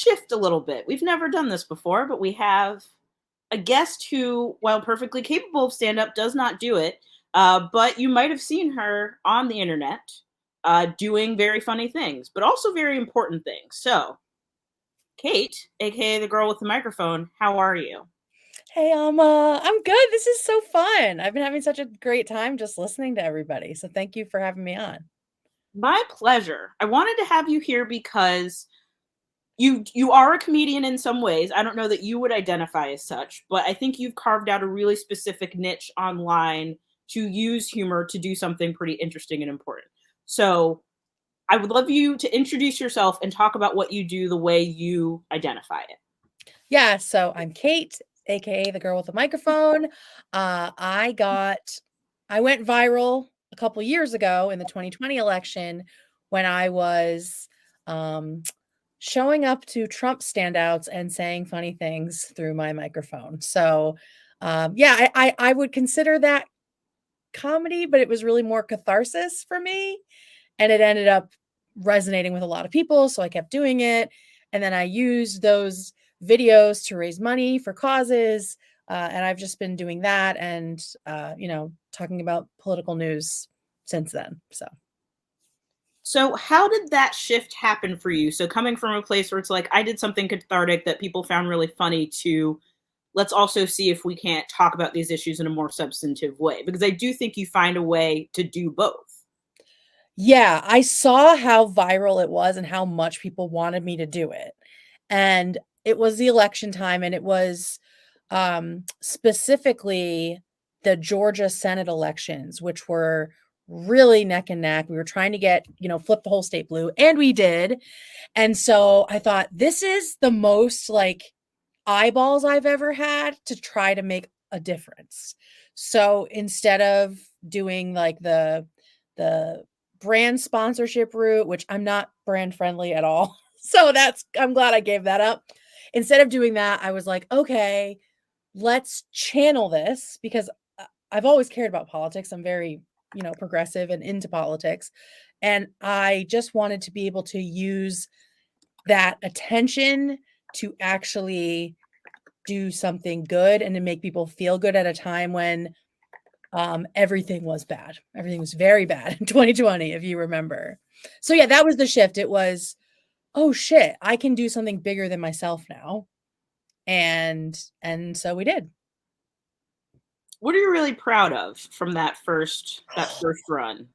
shift a little bit. We've never done this before, but we have a guest who, while perfectly capable of stand up, does not do it. But you might have seen her on the internet doing very funny things, but also very important things. So, Kate, aka the girl with the microphone, how are you? Hey, I'm good. This is so fun. I've been having such a great time just listening to everybody. So thank you for having me on. My pleasure. I wanted to have you here because you are a comedian in some ways. I don't know that you would identify as such, but I think you've carved out a really specific niche online to use humor to do something pretty interesting and important. So, I would love you to introduce yourself and talk about what you do the way you identify it. Yeah, so I'm Kate, aka the girl with the microphone. I went viral a couple years ago in the 2020 election when I was um showing up to Trump standouts and saying funny things through my microphone. So yeah, I would consider that comedy, but it was really more catharsis for me. And it ended up resonating with a lot of people, so I kept doing it, and then I used those videos to raise money for causes, and I've just been doing that and, talking about political news since then, so. So, how did that shift happen for you? So, coming from a place where it's like, I did something cathartic that people found really funny to let's also see if we can't talk about these issues in a more substantive way. Because I do think you find a way to do both. Yeah, I saw how viral it was and how much people wanted me to do it, and it was the election time, and it was, specifically the Georgia Senate elections, which were really neck and neck. We were trying to get, flip the whole state blue, and we did, and so I thought, "This is the most, like, eyeballs I've ever had to try to make a difference." So, instead of doing, like, the brand sponsorship route, which I'm not brand friendly at all. So I'm glad I gave that up. Instead of doing that, I was like, okay, let's channel this because I've always cared about politics. I'm very, progressive and into politics. And I just wanted to be able to use that attention to actually do something good and to make people feel good at a time when everything was bad. Everything was very bad in 2020, if you remember. So yeah, that was the shift. It was, oh shit, I can do something bigger than myself now. And so we did. What are you really proud of from that first run?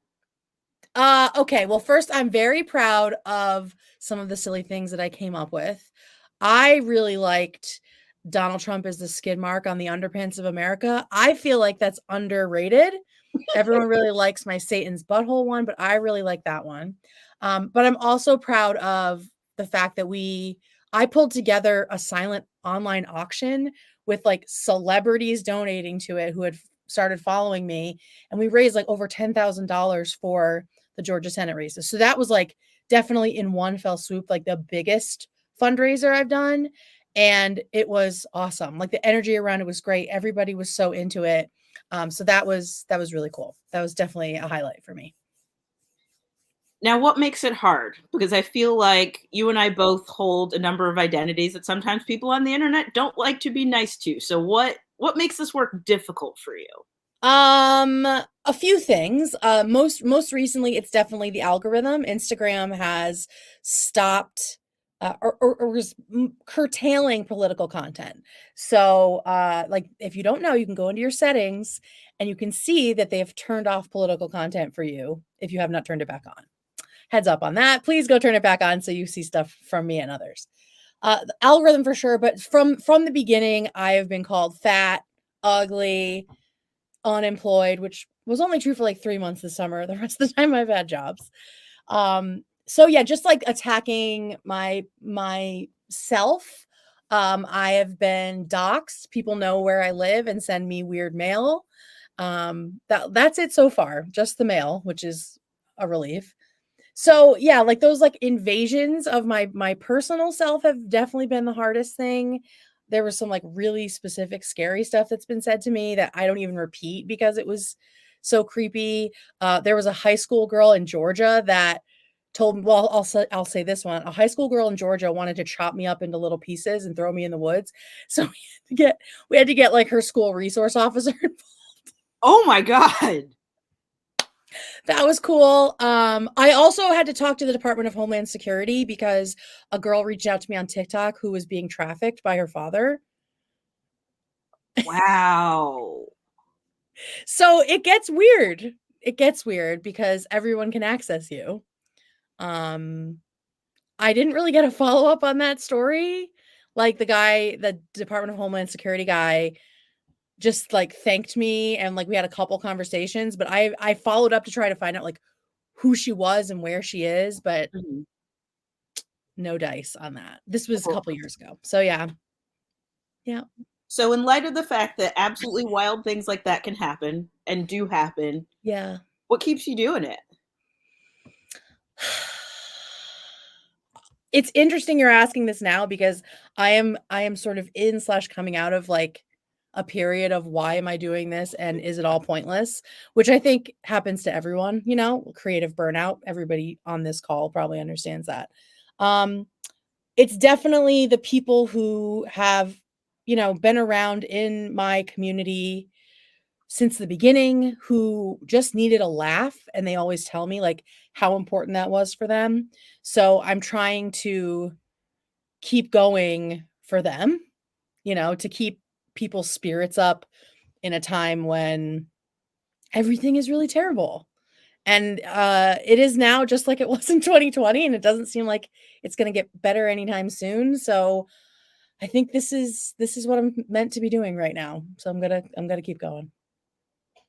Okay, well, first, I'm very proud of some of the silly things that I came up with. I really liked Donald Trump as the skid mark on the underpants of America. I feel like that's underrated. Everyone really likes my Satan's butthole one, but I really like that one. But I'm also proud of the fact that I pulled together a silent online auction with like celebrities donating to it who had started following me, and we raised like over $10,000 for the Georgia Senate races. So that was like definitely in one fell swoop, like the biggest fundraiser I've done. And it was awesome. Like the energy around it was great. Everybody was so into it. So that was really cool. That was definitely a highlight for me. Now, what makes it hard? Because I feel like you and I both hold a number of identities that sometimes people on the internet don't like to be nice to. So what makes this work difficult for you? A few things. Most recently, it's definitely the algorithm. Instagram has stopped or was curtailing political content. So, like, if you don't know, you can go into your settings and you can see that they have turned off political content for you if you have not turned it back on. Heads up on that. Please go turn it back on so you see stuff from me and others. The algorithm for sure, but from the beginning, I have been called fat, ugly, unemployed, which was only true for like 3 months this summer. The rest of the time I've had jobs. So yeah, just like attacking my self. I have been doxxed. People know where I live and send me weird mail. That's it so far. Just the mail, which is a relief. So yeah, like those like invasions of my personal self have definitely been the hardest thing. There was some like really specific scary stuff that's been said to me that I don't even repeat because it was so creepy. There was a high school girl in Georgia that told me, well, I'll say this one. A high school girl in Georgia wanted to chop me up into little pieces and throw me in the woods. So we had to get like her school resource officer. Oh my God. That was cool. I also had to talk to the Department of Homeland Security because a girl reached out to me on TikTok who was being trafficked by her father. Wow. So it gets weird. It gets weird because everyone can access you. I didn't really get a follow-up on that story. Like the Department of Homeland Security guy just like thanked me and like we had a couple conversations, but I followed up to try to find out like who she was and where she is, but Mhm. no dice on that. This was a couple years ago. So yeah. Yeah. So, in light of the fact that absolutely wild things like that can happen and do happen, Yeah. what keeps you doing it? It's interesting you're asking this now because I am sort of in slash coming out of like a period of why am I doing this and is it all pointless? Which I think happens to everyone, you know, creative burnout. Everybody on this call probably understands that. Um, it's definitely the people who have, you know, been around in my community since the beginning who just needed a laugh and they always tell me like how important that was for them. So I'm trying to keep going for them, you know, to keep people's spirits up in a time when everything is really terrible. And it is now just like it was in 2020 and it doesn't seem like it's going to get better anytime soon. So I think this is what I'm meant to be doing right now. So I'm going to keep going.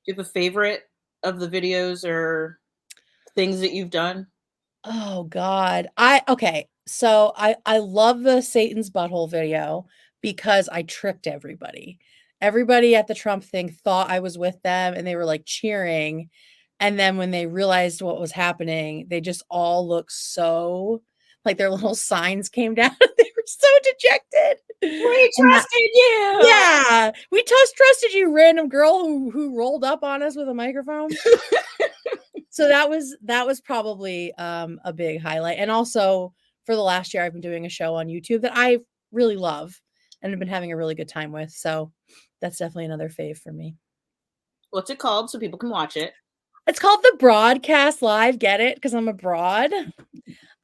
Do you have a favorite of the videos or things that you've done? Oh god. Okay. So I love the Satan's butthole video because I tricked everybody. Everybody at the Trump thing thought I was with them and they were like cheering. And then when they realized what was happening, they just all looked so like their little signs came down. They were so dejected. We And that trusted you. yeah, we just trusted you, random girl who rolled up on us with a microphone. So that was probably a big highlight. And also for the last year, I've been doing a show on YouTube that I really love and have been having a really good time with. So that's definitely another fave for me. What's it called so people can watch it? It's called The Broadcast Live. Get it? Because I'm abroad.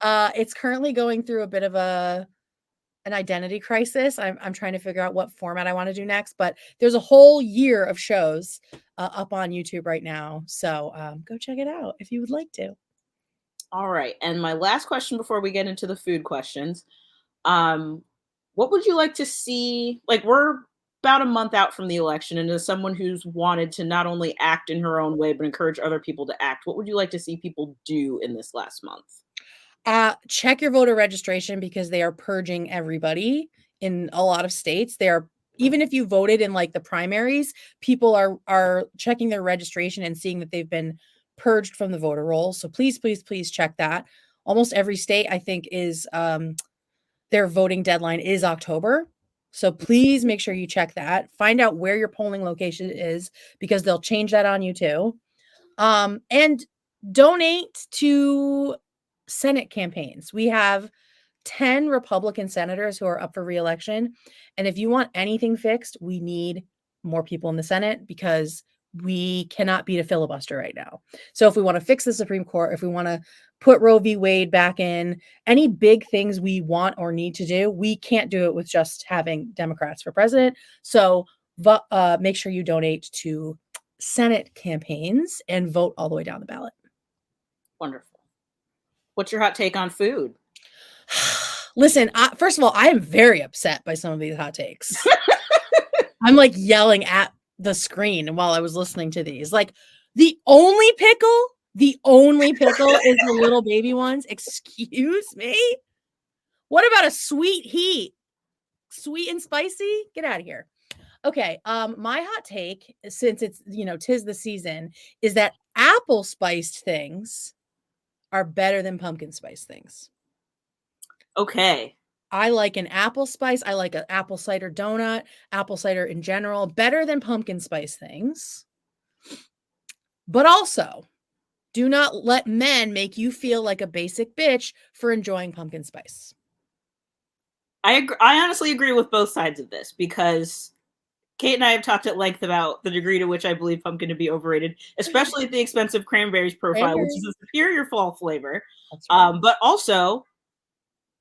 It's currently going through a bit of an identity crisis. I'm trying to figure out what format I want to do next, but there's a whole year of shows up on YouTube right now. So go check it out if you would like to. All right. And my last question before we get into the food questions. Um, what would you like to see? Like, we're about a month out from the election, and as someone who's wanted to not only act in her own way, but encourage other people to act, what would you like to see people do in this last month? Check your voter registration because they are purging everybody in a lot of states. They are even if you voted in like the primaries, people are checking their registration and seeing that they've been purged from the voter rolls. So please, please, please check that. Almost every state, I think, is their voting deadline is October. So please make sure you check that. Find out where your polling location is because they'll change that on you too. And donate to Senate campaigns. We have 10 Republican senators who are up for reelection. And if you want anything fixed, we need more people in the Senate because we cannot beat a filibuster right now. So if we want to fix the Supreme Court, if we want to put Roe v. Wade back in, any big things we want or need to do, we can't do it with just having Democrats for president. So make sure you donate to Senate campaigns and vote all the way down the ballot. Wonderful. What's your hot take on food? Listen, first of all, I am very upset by some of these hot takes. I'm like yelling at the screen while I was listening to these. Like the only pickle is the little baby ones. Excuse me. What about a sweet heat? Sweet and spicy? Get out of here. Okay, my hot take, since it's, you know, 'tis the season, is that apple spiced things are better than pumpkin spice things. Okay. I like an apple spice. I like an apple cider donut, apple cider in general, better than pumpkin spice things. But also, Do not let men make you feel like a basic bitch for enjoying pumpkin spice. I honestly agree with both sides of this because Kate and I have talked at length about the degree to which I believe pumpkin to be overrated, especially at the expense of cranberries profile, which is a superior fall flavor. That's right. But also,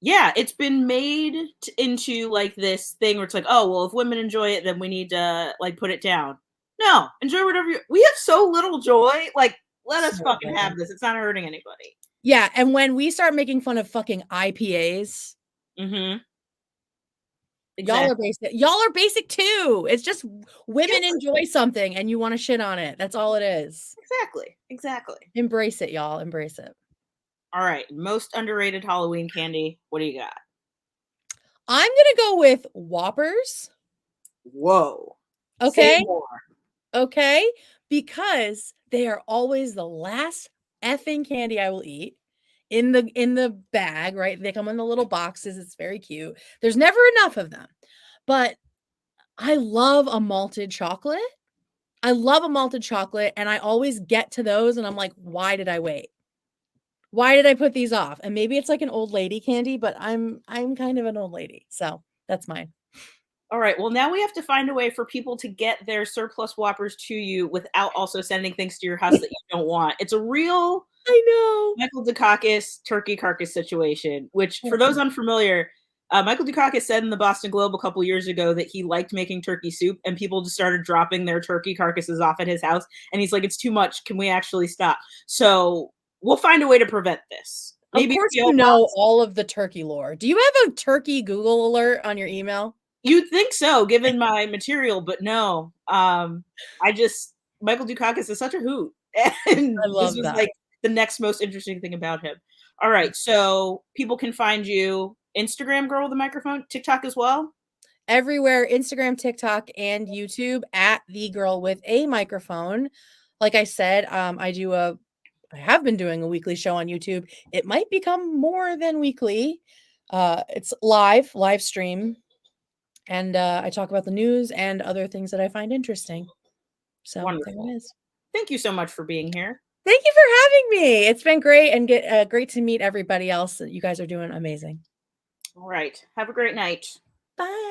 yeah, it's been made into like this thing where it's like, oh, well, if women enjoy it, then we need to like put it down. No, enjoy whatever you. We have so little joy. Like, let us fucking have this. It's not hurting anybody. Yeah, and when we start making fun of fucking IPAs, Exactly. y'all are basic. Y'all are basic too. It's just women enjoy something and you want to shit on it. That's all it is. Exactly. Embrace it, y'all. Embrace it. All right. Most underrated Halloween candy. What do you got? I'm gonna go with Whoppers. Whoa. Okay. Say more. Okay. Because they are always the last effing candy I will eat in the bag, right? They come in the little boxes. It's very cute. There's never enough of them. But I love a malted chocolate. I love a malted chocolate, and I always get to those and I'm like, why did I wait? Why did I put these off? And maybe it's like an old lady candy, but I'm kind of an old lady. So that's mine. All right. Well, now we have to find a way for people to get their surplus Whoppers to you without also sending things to your house that you don't want. It's a real I know. Michael Dukakis turkey carcass situation, which for those unfamiliar, Michael Dukakis said in the Boston Globe a couple years ago that he liked making turkey soup and people just started dropping their turkey carcasses off at his house. And he's like, it's too much. Can we actually stop? So we'll find a way to prevent this. Maybe of course you know all of the turkey lore. Do you have a turkey Google alert on your email? You'd think so, given my material, but no. Michael Dukakis is such a hoot. And I love this was that. like the next most interesting thing about him. All right, so people can find you Instagram Girl with a Microphone, TikTok as well? Everywhere, Instagram, TikTok, and YouTube at the girl with a microphone. Like I said, I have been doing a weekly show on YouTube. It might become more than weekly. It's live stream. And I talk about the news and other things that I find interesting. So Wonderful. There it is. Thank you so much for being here. Thank you for having me. It's been great and great to meet everybody else. You guys are doing amazing. All right. Have a great night. Bye.